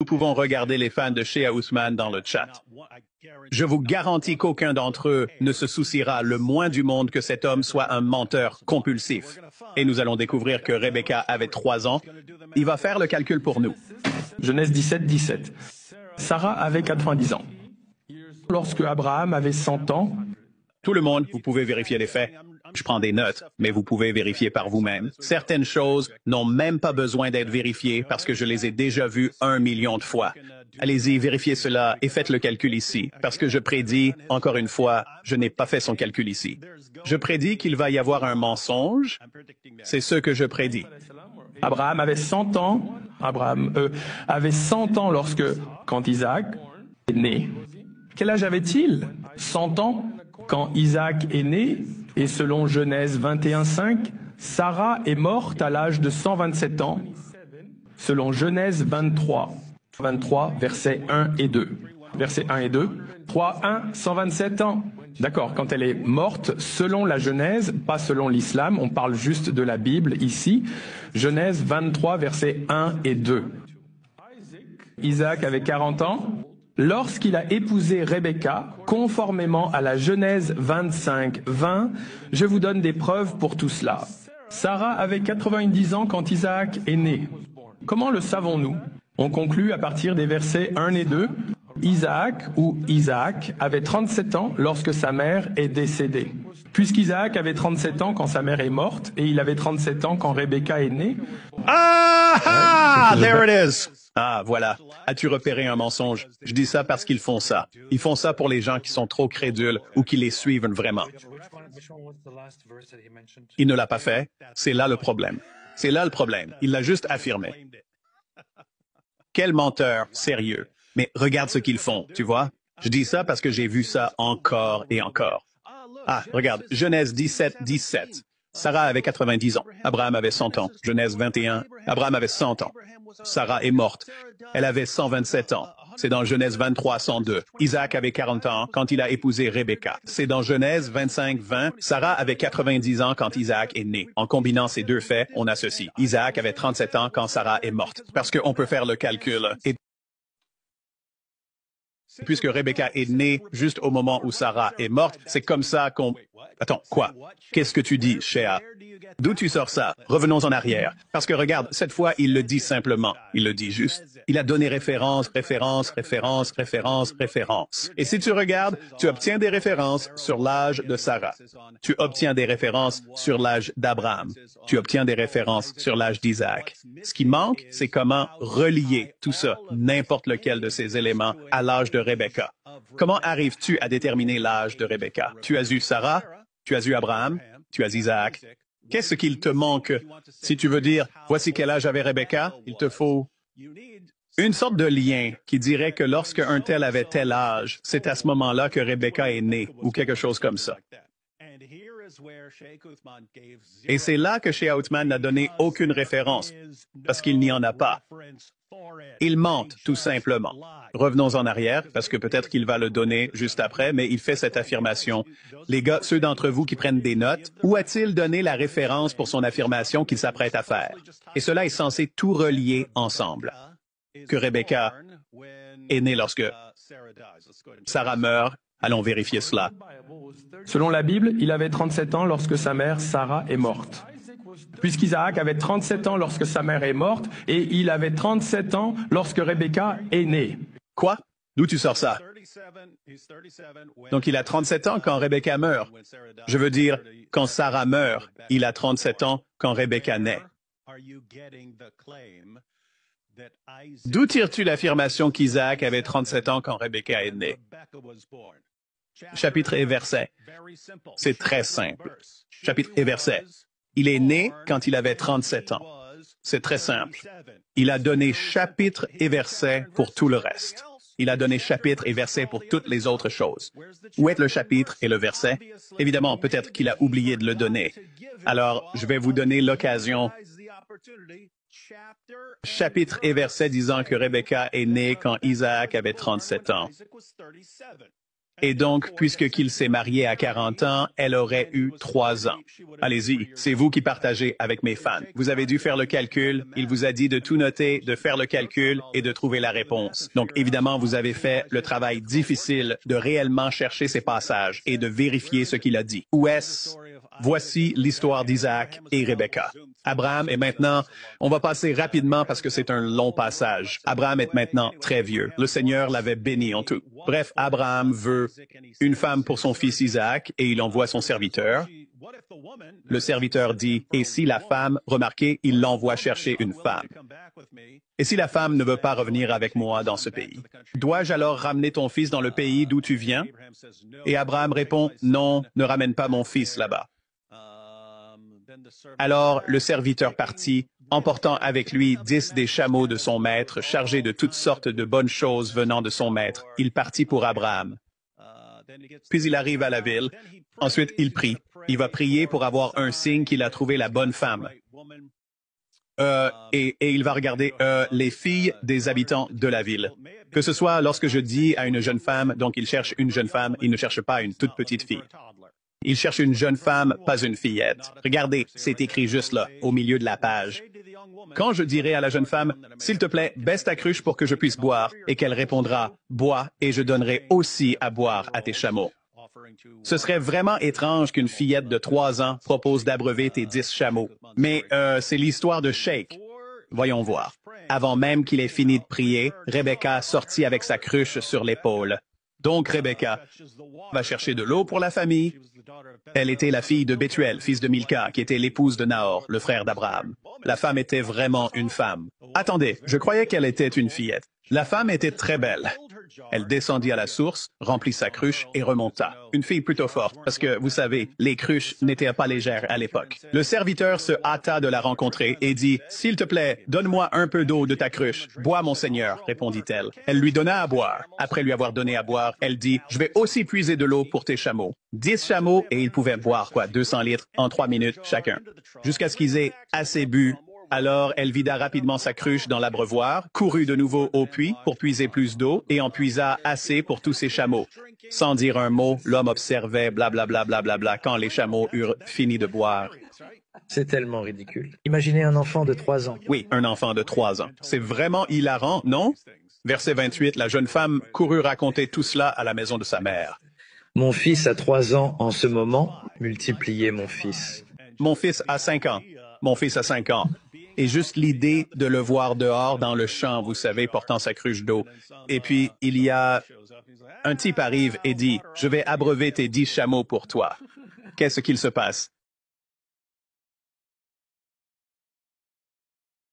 Nous pouvons regarder les fans de Shea Ousmane dans le chat. Je vous garantis qu'aucun d'entre eux ne se souciera le moins du monde que cet homme soit un menteur compulsif. Et nous allons découvrir que Rebecca avait 3 ans. Il va faire le calcul pour nous. Genèse 17, 17. Sarah avait 90 ans. Lorsque Abraham avait 100 ans, Tout le monde, vous pouvez vérifier les faits. Je prends des notes, mais vous pouvez vérifier par vous-même. Certaines choses n'ont même pas besoin d'être vérifiées parce que je les ai déjà vues 1 million de fois. Allez-y, vérifiez cela et faites le calcul ici, parce que je prédis, encore une fois, je n'ai pas fait son calcul ici. Je prédis qu'il va y avoir un mensonge. C'est ce que je prédis. Abraham avait 100 ans. Avait 100 ans quand Isaac est né. Quel âge avait-il? 100 ans quand Isaac est né. Et selon Genèse 21:5, Sarah est morte à l'âge de 127 ans. Selon Genèse 23, versets 1 et 2. Versets 1 et 2. 3, 1, 127 ans. D'accord, quand elle est morte, selon la Genèse, pas selon l'islam, on parle juste de la Bible ici. Genèse 23, versets 1 et 2. Isaac avait 40 ans lorsqu'il a épousé Rebecca, conformément à la Genèse 25, 20. Je vous donne des preuves pour tout cela. Sarah avait 90 ans quand Isaac est né. Comment le savons-nous? On conclut à partir des versets 1 et 2. Isaac avait 37 ans lorsque sa mère est décédée. Puisqu'Isaac avait 37 ans quand sa mère est morte et il avait 37 ans quand Rebecca est née. Ah! There it is! Ah, voilà. As-tu repéré un mensonge? Je dis ça parce qu'ils font ça. Ils font ça pour les gens qui sont trop crédules ou qui les suivent vraiment. Il ne l'a pas fait. C'est là le problème. C'est là le problème. Il l'a juste affirmé. Quel menteur sérieux. Mais regarde ce qu'ils font, tu vois? Je dis ça parce que j'ai vu ça encore et encore. Ah, regarde, Genèse 17, 17. Sarah avait 90 ans. Abraham avait 100 ans. Genèse 21. Abraham avait 100 ans. Sarah est morte. Elle avait 127 ans. C'est dans Genèse 23, 102. Isaac avait 40 ans quand il a épousé Rebecca. C'est dans Genèse 25, 20. Sarah avait 90 ans quand Isaac est né. En combinant ces deux faits, on a ceci. Isaac avait 37 ans quand Sarah est morte. Parce qu'on peut faire le calcul. Et puisque Rebecca est née juste au moment où Sarah est morte, c'est comme ça qu'on... Attends, quoi? Qu'est-ce que tu dis, Shea? D'où tu sors ça? Revenons en arrière. Parce que regarde, cette fois, il le dit simplement. Il le dit juste. Il a donné référence. Et si tu regardes, tu obtiens des références sur l'âge de Sarah. Tu obtiens des références sur l'âge d'Abraham. Tu obtiens des références sur l'âge d'Isaac. Ce qui manque, c'est comment relier tout ça, n'importe lequel de ces éléments, à l'âge de Rebecca. Comment arrives-tu à déterminer l'âge de Rebecca? Tu as eu Sarah, tu as eu Abraham, tu as Isaac. Qu'est-ce qu'il te manque? Si tu veux dire, voici quel âge avait Rebecca, il te faut une sorte de lien qui dirait que lorsque un tel avait tel âge, c'est à ce moment-là que Rebecca est née, ou quelque chose comme ça. Et c'est là que Shea Ousmane n'a donné aucune référence, parce qu'il n'y en a pas. Il mente, tout simplement. Revenons en arrière, parce que peut-être qu'il va le donner juste après, mais il fait cette affirmation. Les gars, ceux d'entre vous qui prennent des notes, où a-t-il donné la référence pour son affirmation qu'il s'apprête à faire? Et cela est censé tout relier ensemble. Que Rebecca est née lorsque Sarah meurt. Allons vérifier cela. Selon la Bible, il avait 37 ans lorsque sa mère Sarah est morte. Puisqu'Isaac avait 37 ans lorsque sa mère est morte, et il avait 37 ans lorsque Rebecca est née. Quoi? D'où tu sors ça? Donc il a 37 ans quand Rebecca meurt. Je veux dire, quand Sarah meurt, il a 37 ans quand Rebecca naît. D'où tires-tu l'affirmation qu'Isaac avait 37 ans quand Rebecca est née? Chapitre et verset. C'est très simple. Chapitre et verset. Il est né quand il avait 37 ans. C'est très simple. Il a donné chapitre et verset pour tout le reste. Il a donné chapitre et verset pour toutes les autres choses. Où est le chapitre et le verset? Évidemment, peut-être qu'il a oublié de le donner. Alors, je vais vous donner l'occasion. Chapitre et verset disant que Rebecca est née quand Isaac avait 37 ans. Et donc, puisque qu'il s'est marié à 40 ans, elle aurait eu 3 ans. Allez-y, c'est vous qui partagez avec mes fans. Vous avez dû faire le calcul, il vous a dit de tout noter, de faire le calcul et de trouver la réponse. Donc, évidemment, vous avez fait le travail difficile de réellement chercher ces passages et de vérifier ce qu'il a dit. Où est-ce? Voici l'histoire d'Isaac et Rebecca. Abraham est maintenant, on va passer rapidement parce que c'est un long passage. Abraham est maintenant très vieux. Le Seigneur l'avait béni en tout. Bref, Abraham veut une femme pour son fils Isaac et il envoie son serviteur. Le serviteur dit, et si la femme, remarquez, il l'envoie chercher une femme. Et si la femme ne veut pas revenir avec moi dans ce pays, dois-je alors ramener ton fils dans le pays d'où tu viens? Et Abraham répond, non, ne ramène pas mon fils là-bas. Alors le serviteur partit, emportant avec lui 10 des chameaux de son maître, chargés de toutes sortes de bonnes choses venant de son maître. Il partit pour Abraham. Puis il arrive à la ville. Ensuite, il prie. Il va prier pour avoir un signe qu'il a trouvé la bonne femme. Et il va regarder les filles des habitants de la ville. Que ce soit lorsque je dis à une jeune femme, donc il cherche une jeune femme, il ne cherche pas une toute petite fille. Il cherche une jeune femme, pas une fillette. Regardez, c'est écrit juste là, au milieu de la page. Quand je dirai à la jeune femme, « S'il te plaît, baisse ta cruche pour que je puisse boire », et qu'elle répondra, « Bois, et je donnerai aussi à boire à tes chameaux ». Ce serait vraiment étrange qu'une fillette de 3 ans propose d'abreuver tes 10 chameaux. Mais c'est l'histoire de Shake. Voyons voir. Avant même qu'il ait fini de prier, Rebecca sortit avec sa cruche sur l'épaule. Donc Rebecca va chercher de l'eau pour la famille. Elle était la fille de Bethuel, fils de Milca, qui était l'épouse de Nahor, le frère d'Abraham. La femme était vraiment une femme. Attendez, je croyais qu'elle était une fillette. La femme était très belle. Elle descendit à la source, remplit sa cruche et remonta. Une fille plutôt forte, parce que, vous savez, les cruches n'étaient pas légères à l'époque. Le serviteur se hâta de la rencontrer et dit, « S'il te plaît, donne-moi un peu d'eau de ta cruche. Bois, mon seigneur, répondit-elle. Elle lui donna à boire. Après lui avoir donné à boire, elle dit, « Je vais aussi puiser de l'eau pour tes chameaux. 10 chameaux et ils pouvaient boire, 200 litres en 3 minutes chacun. Jusqu'à ce qu'ils aient assez bu. Alors, elle vida rapidement sa cruche dans l'abreuvoir, courut de nouveau au puits pour puiser plus d'eau et en puisa assez pour tous ses chameaux. Sans dire un mot, l'homme observait blablabla quand les chameaux eurent fini de boire. C'est tellement ridicule. Imaginez un enfant de 3 ans. Oui, un enfant de 3 ans. C'est vraiment hilarant, non? Verset 28, la jeune femme courut raconter tout cela à la maison de sa mère. Mon fils a 3 ans en ce moment, multipliez mon fils. Mon fils a 5 ans. Mon fils a 5 ans. Et juste l'idée de le voir dehors dans le champ, vous savez, portant sa cruche d'eau. Et puis, il y a... Un type arrive et dit, « Je vais abreuver tes 10 chameaux pour toi. » Qu'est-ce qu'il se passe?